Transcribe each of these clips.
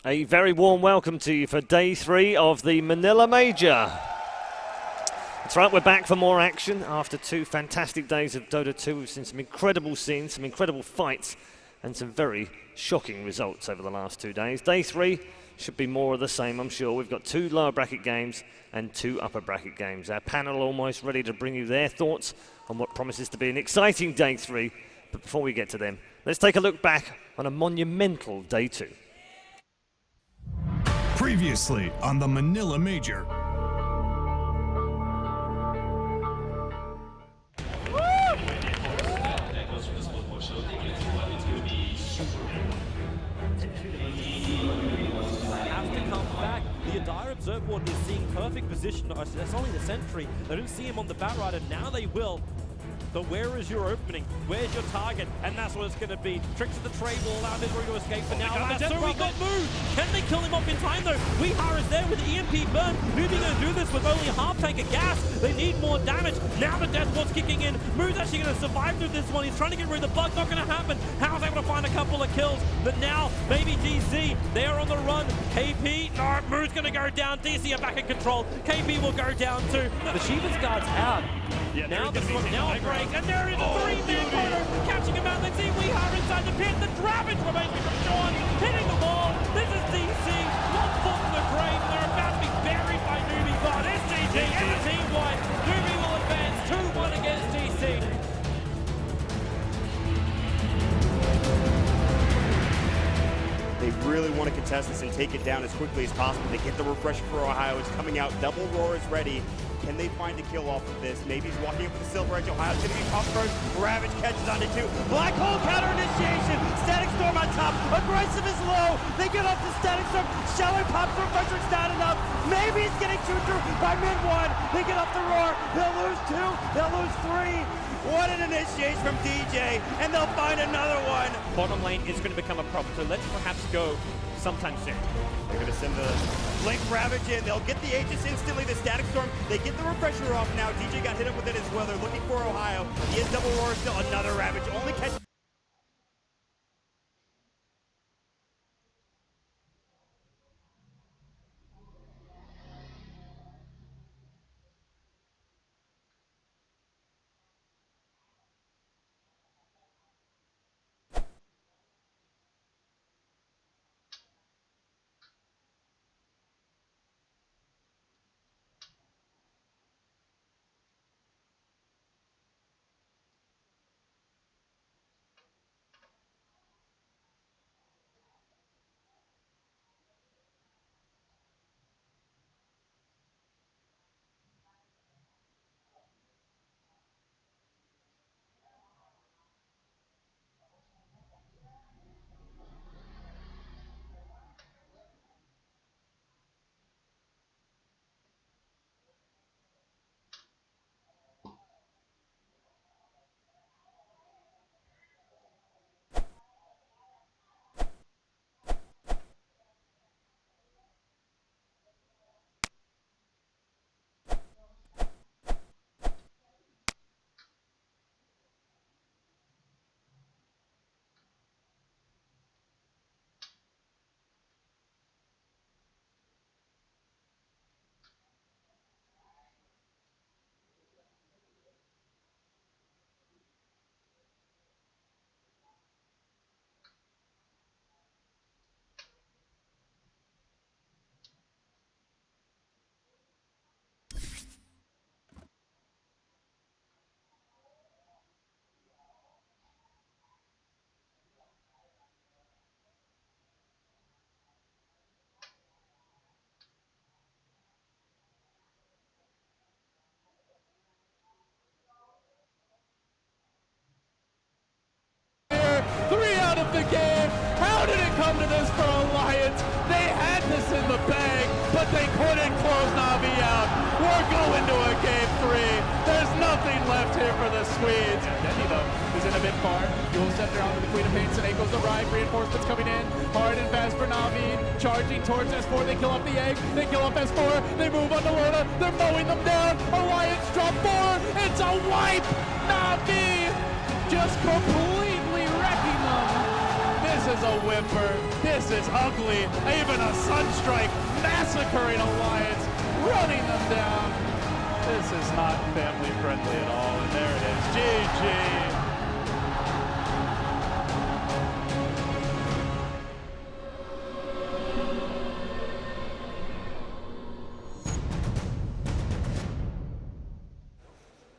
A very warm welcome to you for day 3 of the Manila Major. That's right, we're back for more action after 2 fantastic days of Dota 2. We've seen some incredible scenes, some incredible fights, and some very shocking results over the last 2 days. Day 3 should be more of the same, I'm sure. We've got 2 lower bracket games and 2 upper bracket games. Our panel almost ready to bring you their thoughts on what promises to be an exciting day 3. But before we get to them, let's take a look back on a monumental day 2. Previously on the Manila Major. The Dire Observer is seeing perfect position. That's only the sentry. They didn't see him on the bat rider. Now they will. So where is your opening? Where's your target? And that's what it's going to be. Tricks of the trade will allow Misery to escape for now. So he got moved. Can they kill him off in time though? Weehara is there with the EMP burn. Nubi going to do this with only half tank of gas. They need more damage. Now the Death Ward's kicking in. Moo's actually going to survive through this one. He's trying to get rid of the bug. Not going to happen. How's able to find a couple of kills. But now, maybe DC. They are on the run. KP. No, Moo's going to go down. DC are back in control. KP will go down too. The Shiva's guard's out. Yeah, now the break, and there is a 3-man photo catching him out. Let's see Weehara inside the pit. The Ravage remains from Sean, hitting the wall. This is DC, 1 foot from the grave, and they're about to be buried by Nubi. But it's GG and the team wide. Nubi will advance 2-1 against DC. They really want to contest this and take it down as quickly as possible. They get the refresher for Ohio. It's coming out. Double Roar is ready. Can they find a kill off of this? Maybe he's walking up with the Silver Edge. Ohio's going to be pumped first. Ravage catches onto 2. Black Hole counter initiation. Static Storm on top. Aggressive is low. They get off the Static Storm. Shelly pops refresher's not enough. Maybe he's getting chewed through by mid 1. They get off the Roar. They'll lose 2. They'll lose 3. What an initiation from DJ, and they'll find another one. Bottom lane is going to become a problem, so let's perhaps go sometime soon. They're going to send the Blink Ravage in. They'll get the Aegis instantly, the Static Storm. They get the refresher off now. DJ got hit up with it as well. They're looking for Ohio. He is double roar still. Another Ravage. Only catch. The game. How did it come to this for Alliance? They had this in the bag, but they couldn't close Na'Vi out. We're going to a game 3. There's nothing left here for the Swedes. Denny though is in a bit far. Dual scepter out with the Queen of Pain. Sine goes the ride. Reinforcements coming in. Hard and fast for Na'Vi. Charging towards S4. They kill off the egg. They kill off S4. They move on to Lorna. They're mowing them down. Alliance drop 4. It's a wipe. Na'Vi just completely wrecking them. This is a whimper. This is ugly. Even a Sunstrike massacring Alliance, running them down. This is not family friendly at all. And there it is. GG.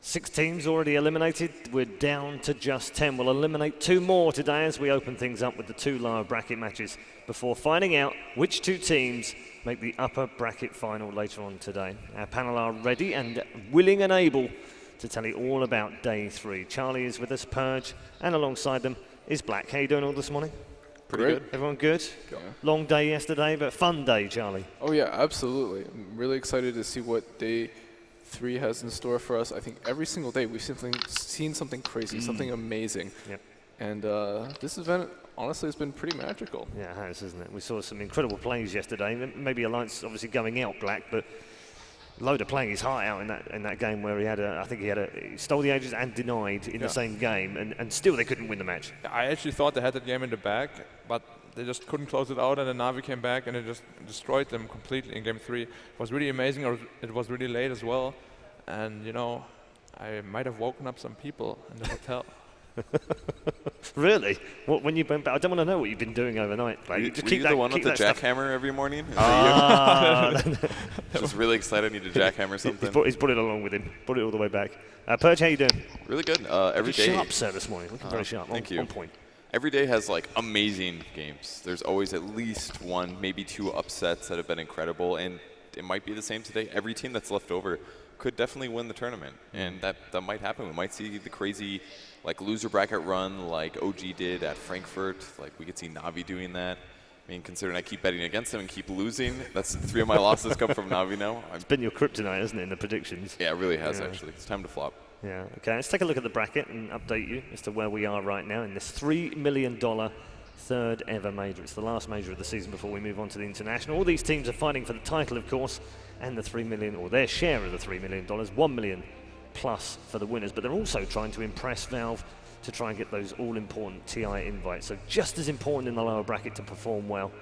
6 teams already eliminated. We're down to just 10. We'll eliminate 2 more today as we open things up with the 2 lower bracket matches before finding out which 2 teams make the upper bracket final later on today. Our panel are ready and willing and able to tell you all about day 3. Charlie is with us, Purge, and alongside them is Black. How you doing all this morning? Pretty good. Everyone good? Yeah. Long day yesterday, but fun day, Charlie. Oh yeah, absolutely. I'm really excited to see what day 3 has in store for us. I think every single day we've seen something crazy, something amazing. Yep. And this event, honestly, has been pretty magical. Yeah, it has, isn't it? We saw some incredible plays yesterday. Maybe Alliance obviously going out, Black, but Loader playing his heart out in that game where he stole the ages and denied in the same game, and still they couldn't win the match. I actually thought they had that game in the bag, but they just couldn't close it out, and then Na'Vi came back and it just destroyed them completely in game 3. It was really amazing, or it was really late as well, and you know, I might have woken up some people in the hotel. Really? What, when you went back? I don't want to know what you've been doing overnight. Like, Were just you keep the that, one with the keep that jackhammer every morning? stuff. Just really excited, need to jackhammer something. He's brought it along with him. Brought it all the way back. Purge, how you doing? Really good. Every day. Sharp, sir, this morning. Looking very sharp. Thank you. On point. Every day has like amazing games. There's always at least 1, maybe 2 upsets that have been incredible, and it might be the same today. Every team that's left over could definitely win the tournament, and that might happen. We might see the crazy like loser bracket run like OG did at Frankfurt. Like we could see Na'Vi doing that. I mean, considering I keep betting against them and keep losing, that's 3 of my losses come from Na'Vi now. It's been your kryptonite, isn't it, in the predictions? Yeah, it really has actually. It's time to flop. Yeah, okay, let's take a look at the bracket and update you as to where we are right now in this $3 million 3rd ever major. It's the last major of the season before we move on to the international. All these teams are fighting for the title, of course, and the $3 million, or their share of the $3 million, $1 million plus for the winners, but they're also trying to impress Valve to try and get those all-important TI invites. So just as important in the lower bracket to perform well,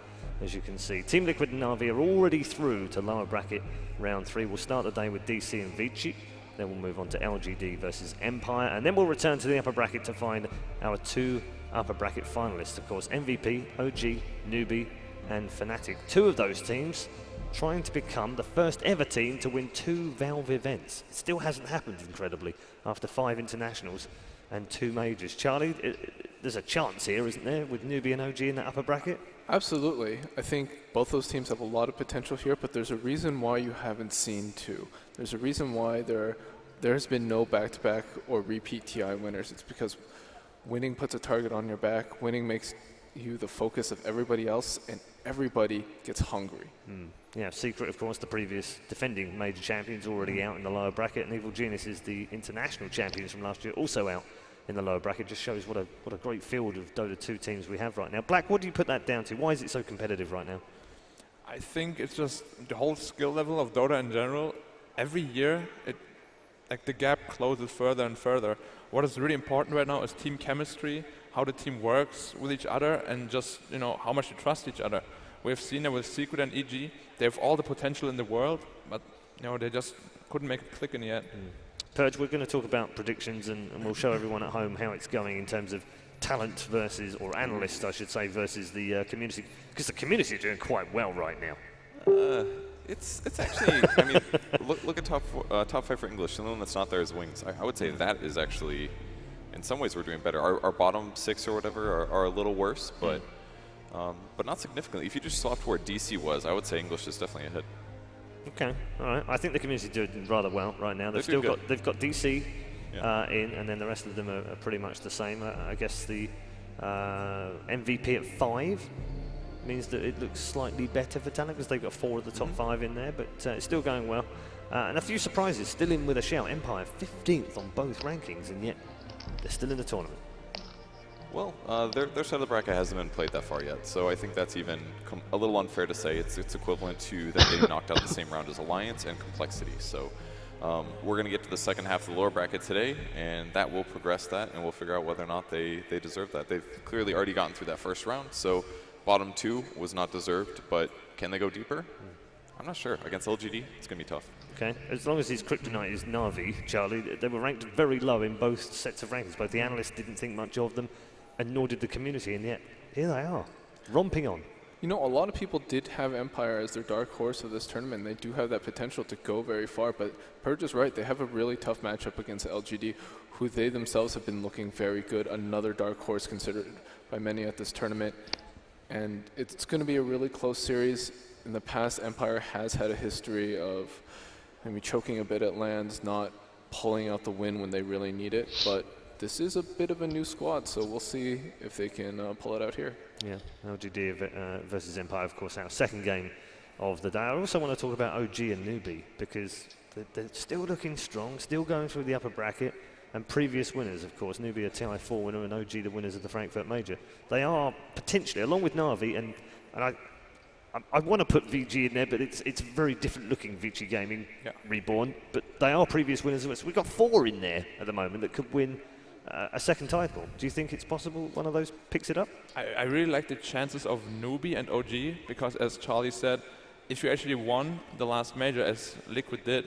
as you can see. Team Liquid and Na'Vi are already through to lower bracket round 3. We'll start the day with DC and Vici. Then we'll move on to LGD versus Empire, and then we'll return to the upper bracket to find our 2 upper bracket finalists. Of course, MVP, OG, Newbie, and Fnatic. 2 of those teams trying to become the first ever team to win 2 Valve events. It still hasn't happened, incredibly, after 5 internationals and 2 majors. Charlie, there's a chance here, isn't there, with Newbie and OG in that upper bracket? Absolutely. I think both those teams have a lot of potential here, but there's a reason why you haven't seen 2. There's a reason why there's been no back-to-back or repeat TI winners. It's because winning puts a target on your back. Winning makes you the focus of everybody else, and everybody gets hungry. Yeah, Secret, of course, the previous defending major champions, already out in the lower bracket, and Evil Genius is the international champions from last year, also out in the lower bracket. Just shows what a great field of Dota 2 teams we have right now. Black, what do you put that down to? Why is it so competitive right now? I think it's just the whole skill level of Dota in general. Every year, the gap closes further and further. What is really important right now is team chemistry, how the team works with each other, and just how much you trust each other. We've seen it with Secret and EG. They have all the potential in the world, but they just couldn't make it click in the end. Purge, we're going to talk about predictions, and we'll show everyone at home how it's going in terms of talent versus, or analysts, I should say, versus the community, because the community are doing quite well right now. It's actually, I mean, look at top 5 for English. The only one that's not there is Wings. I would say that is actually, in some ways, we're doing better. Our bottom 6 or whatever are a little worse, but not significantly. If you just swapped where DC was, I would say English is definitely ahead. Okay, all right. I think the community are doing rather well right now. They've got DC in, and then the rest of them are pretty much the same. I guess the MVP at 5 means that it looks slightly better for talent because they've got 4 of the top 5 in there, but it's still going well. And a few surprises still in with a shout. Empire 15th on both rankings, and yet they're still in the tournament. Well, their side of the bracket hasn't been played that far yet, so I think that's even a little unfair to say. It's equivalent to them getting knocked out the same round as Alliance and Complexity. So We're going to get to the second half of the lower bracket today, and that will progress that, and we'll figure out whether or not they deserve that. They've clearly already gotten through that first round, so bottom 2 was not deserved, but can they go deeper? I'm not sure. Against LGD, it's going to be tough. Okay, as long as his kryptonite is Na'Vi, Charlie, they were ranked very low in both sets of rankings. Both the analysts didn't think much of them, and nor did the community, and yet here they are, romping on. You know, a lot of people did have Empire as their dark horse of this tournament. They do have that potential to go very far, but Purge is right. They have a really tough matchup against LGD, who they themselves have been looking very good. Another dark horse considered by many at this tournament. And it's going to be a really close series. In the past, Empire has had a history of maybe choking a bit at lands, not pulling out the win when they really need it. But this is a bit of a new squad, so we'll see if they can pull it out here. Yeah, LGD versus Empire, of course, our second game of the day. I also want to talk about OG and Newbie, because they're still looking strong, still going through the upper bracket, and previous winners, of course. Newbie a TI4 winner, and OG the winners of the Frankfurt Major. They are potentially, along with Na'Vi, and I want to put VG in there, but it's very different looking VG Gaming Reborn, but they are previous winners of it. So we've got 4 in there at the moment that could win a second title. Do you think it's possible one of those picks it up? I really like the chances of Newbie and OG, because as Charlie said, if you actually won the last major as Liquid did,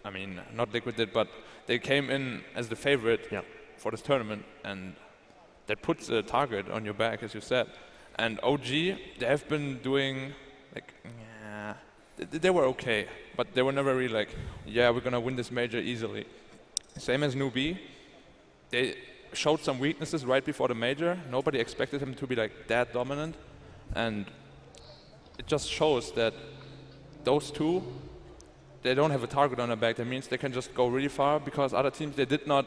I mean, not Liquid did, but they came in as the favorite for this tournament, and that puts a target on your back, as you said. And OG, they have been doing, like, they were okay, but they were never really like, yeah, we're going to win this major easily. Same as Newbie. They showed some weaknesses right before the major. Nobody expected him to be like that dominant, and it just shows that those two, they don't have a target on their back. That means they can just go really far, because other teams, they did not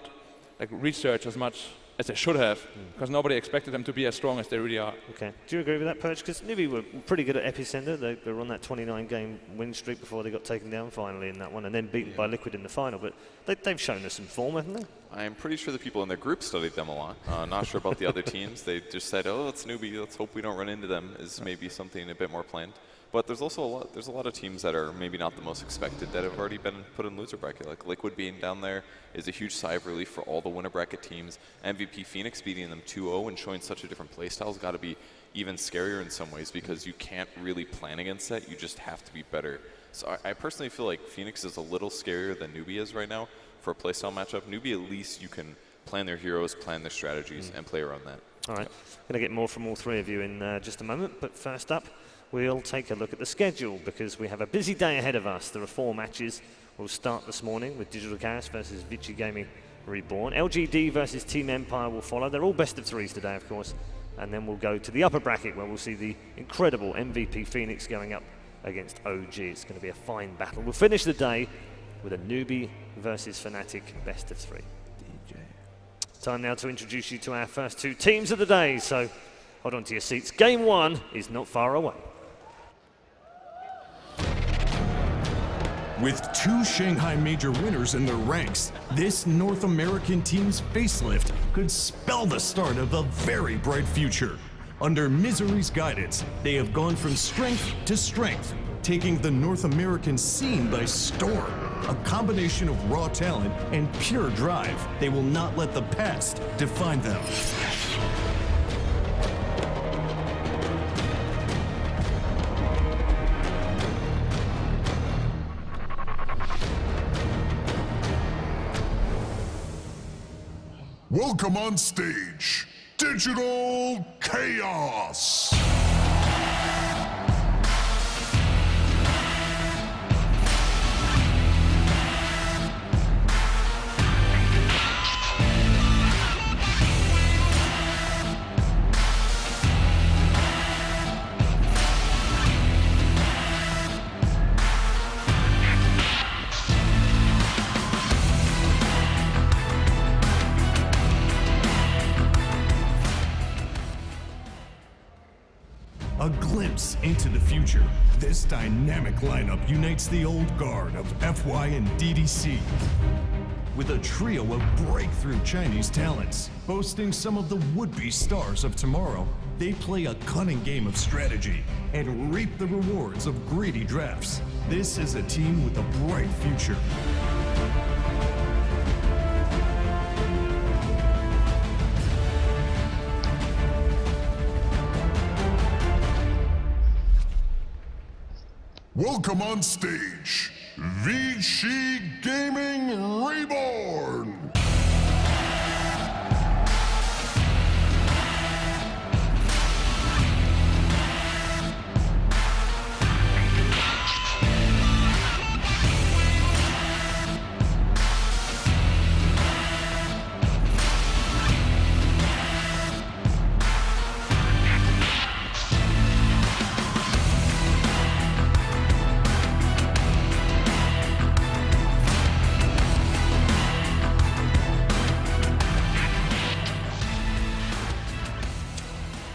like research as much as they should have, because nobody expected them to be as strong as they really are. Okay. Do you agree with that, Perch? Because Newbie were pretty good at Epicenter. They were on that 29-game win streak before they got taken down finally in that one, and then beaten by Liquid in the final. But they've shown us some form, haven't they? I'm pretty sure the people in their group studied them a lot. Not sure about the other teams. They just said, oh, it's Newbie, let's hope we don't run into them, is maybe something a bit more planned. But there's also a lot of teams that are maybe not the most expected that have already been put in loser bracket. Like Liquid being down there is a huge sigh of relief for all the winner bracket teams. MVP Phoenix beating them 2-0 and showing such a different playstyle has got to be even scarier in some ways, because you can't really plan against that. You just have to be better. So I personally feel like Phoenix is a little scarier than Newbie is right now for a playstyle matchup. Newbie, at least you can plan their heroes, plan their strategies, and play around that. All right. Going to get more from all 3 of you in just a moment, but first up, we'll take a look at the schedule, because we have a busy day ahead of us. There are 4 matches. We'll start this morning with Digital Chaos versus Vici Gaming Reborn. LGD versus Team Empire will follow. They're all best of 3s today, of course. And then we'll go to the upper bracket, where we'll see the incredible MVP Phoenix going up against OG. It's going to be a fine battle. We'll finish the day with a Newbie versus Fnatic best of 3. Time now to introduce you to our first 2 teams of the day. So hold on to your seats. Game 1 is not far away. With 2 Shanghai Major winners in their ranks, this North American team's facelift could spell the start of a very bright future. Under Misery's guidance, they have gone from strength to strength, taking the North American scene by storm. A combination of raw talent and pure drive. They will not let the past define them. Welcome on stage, Digital Chaos! A glimpse into the future. This dynamic lineup unites the old guard of FY and DDC with a trio of breakthrough Chinese talents. Boasting some of the would-be stars of tomorrow, they play a cunning game of strategy and reap the rewards of greedy drafts. This is a team with a bright future. Welcome on stage, Vici Gaming Reborn!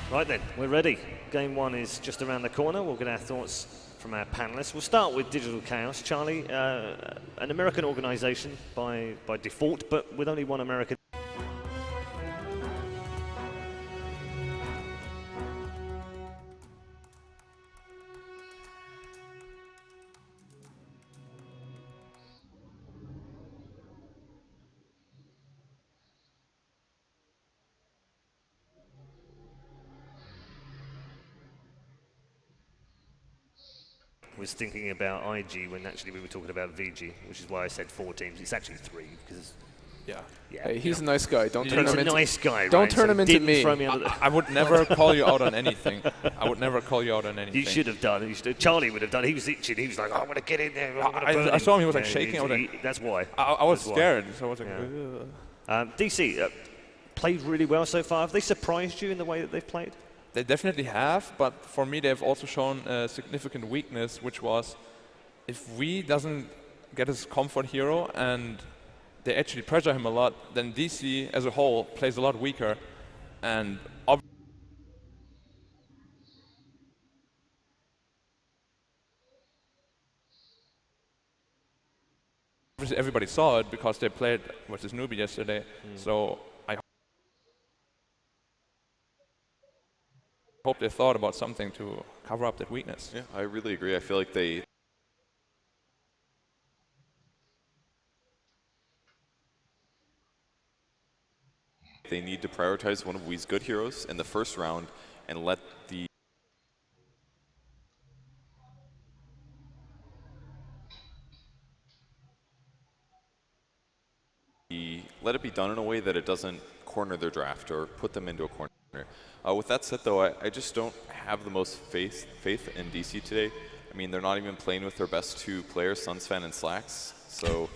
Right then, we're ready. Game one is just around the corner. We'll get our thoughts from our panelists. We'll start with Digital Chaos. Charlie, an American organization by default, but with only one American. Was thinking about IG when actually we were talking about VG, which is why I said 4 teams. It's actually 3 because. Yeah. Yeah, Hey, he's a nice guy. Don't turn He's him a into. nice guy. Don't right? turn So him into didn't me. throw me under the I would never call you out on anything. I would never call you out on anything. You should have done. Charlie would have done. He was itching. He was like, "I want to get in there." I saw him. He was like shaking. I was like, that's why. I was That's why. scared. So I was like, DC played really well so far. Have they surprised you in the way that they've played? They definitely have, but for me, they've also shown a significant weakness, which was if we doesn't get his comfort hero and they actually pressure him a lot, then DC as a whole plays a lot weaker. And obviously everybody saw it because they played versus Newbie yesterday. So I hope they thought about something to cover up that weakness. Yeah, I really agree. I feel like they need to prioritize one of Wii's good heroes in the first round and let it be done in a way that it doesn't corner their draft or put them into a corner. With that said, though, I just don't have the most faith in DC today. I mean, they're not even playing with their best 2 players, Sunsfan and Slacks. So,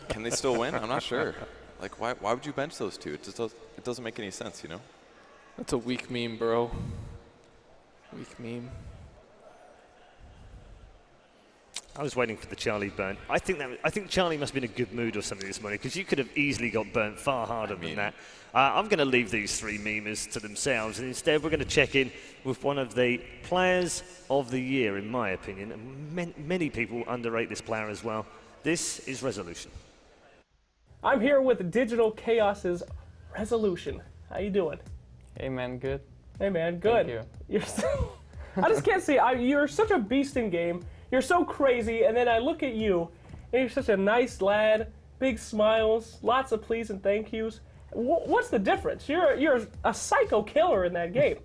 can they still win? I'm not sure. Like, why would you bench those 2? It doesn't make any sense, you know? That's a weak meme, bro. Weak meme. I was waiting for the Charlie burn. I think Charlie must have been in a good mood or something this morning because you could have easily got burnt far harder than that. I'm going to leave these 3 memers to themselves, and instead we're going to check in with one of the players of the year, in my opinion. And many people underrate this player as well. This is Resolution. I'm here with Digital Chaos's Resolution. How you doing? Hey man, good. Hey man, good. Thank You're I just can't see. You're such a beast in game. You're so crazy, and then I look at you, and you're such a nice lad. Big smiles, lots of please and thank yous. What's the difference? You're a psycho killer in that game.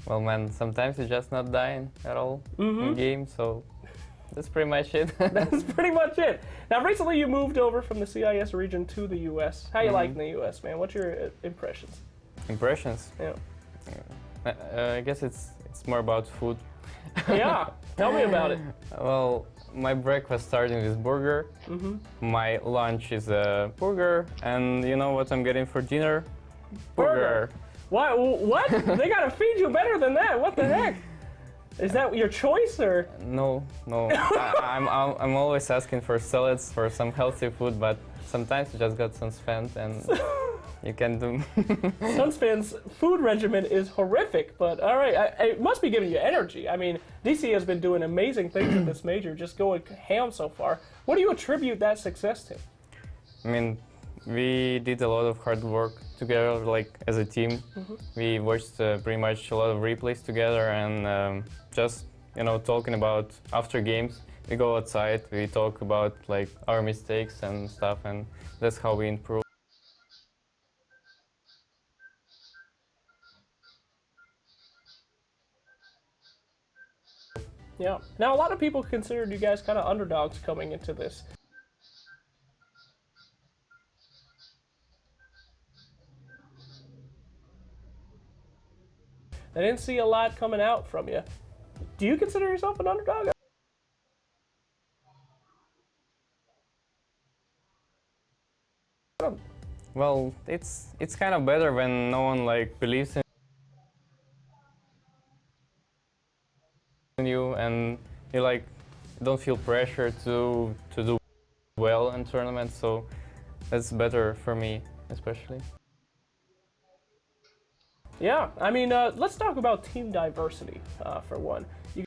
Well man, sometimes you're just not dying at all in game, so that's pretty much it. That's pretty much it. Now, recently you moved over from the CIS region to the U.S. How you liking the U.S., man? What's your impressions? Impressions? Yeah. I guess it's more about food. Yeah, tell me about it. Well, my breakfast starting with burger. My lunch is a burger, and you know what I'm getting for dinner? Burger. What? What? They gotta feed you better than that. What the heck? Is that your choice, or? No. I'm always asking for salads, for some healthy food, but sometimes you just got some spent and you can do. Sunsfan's food regimen is horrific, but all right, it must be giving you energy. I mean, DC has been doing amazing things in this major, just going ham so far. What do you attribute that success to? I mean, we did a lot of hard work together, like as a team. We watched pretty much a lot of replays together, and just talking about after games. We go outside, we talk about like our mistakes and stuff, and that's how we improve. Yeah. Now, a lot of people considered you guys kind of underdogs coming into this. I didn't see a lot coming out from you. Do you consider yourself an underdog? Well, it's kind of better when no one like believes in you, and you like don't feel pressure to do well in tournaments. So that's better for me, especially. Yeah, I mean, let's talk about team diversity for one. You